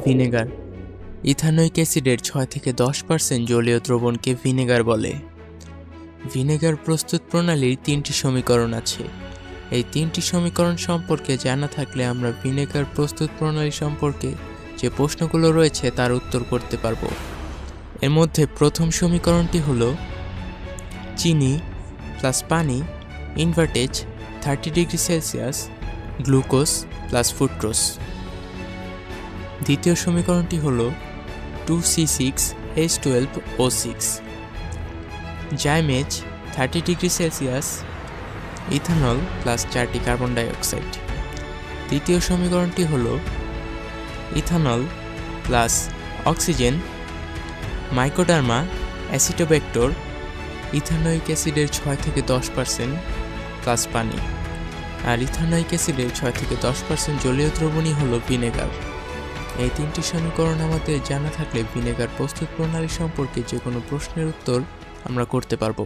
Vinegar. Ethanoic অ্যাসিডের 6 থেকে 10% জলীয় দ্রবণকে ভিনেগার বলে। ভিনেগার প্রস্তুত প্রণালীর 3টি সমীকরণ আছে। এই 3টি সমীকরণ সম্পর্কে জানা থাকলে আমরা ভিনেগার প্রস্তুত প্রণালী সম্পর্কে যে প্রশ্নগুলো রয়েছে তার উত্তর করতে পারব। এর মধ্যে প্রথম সমীকরণটি হলো চিনি প্লাস পানি invertase 30 degree Celsius glucose plus fructose. দ্বিতীয় সমীকরণটি হলো 2C6H12O6 zymase 30 degree Celsius ethanol plus 4টি কার্বন ডাইঅক্সাইড। তৃতীয় সমীকরণটি হলো ethanol plus oxygen mycoderma acetobacter ethanoic অ্যাসিডের 6 থেকে 10% প্লাস পানি। আর ইথানোয়িক অ্যাসিডের 6 থেকে 10% জলীয় দ্রবণই হলো ভিনেগার। এই 3টি সমীকরণ আমাদের জানা থাকলে ভিনেগার প্রস্তুত প্রণালী সম্পর্কে যে কোনো প্রশ্নের উত্তর আমরা করতে পারবো।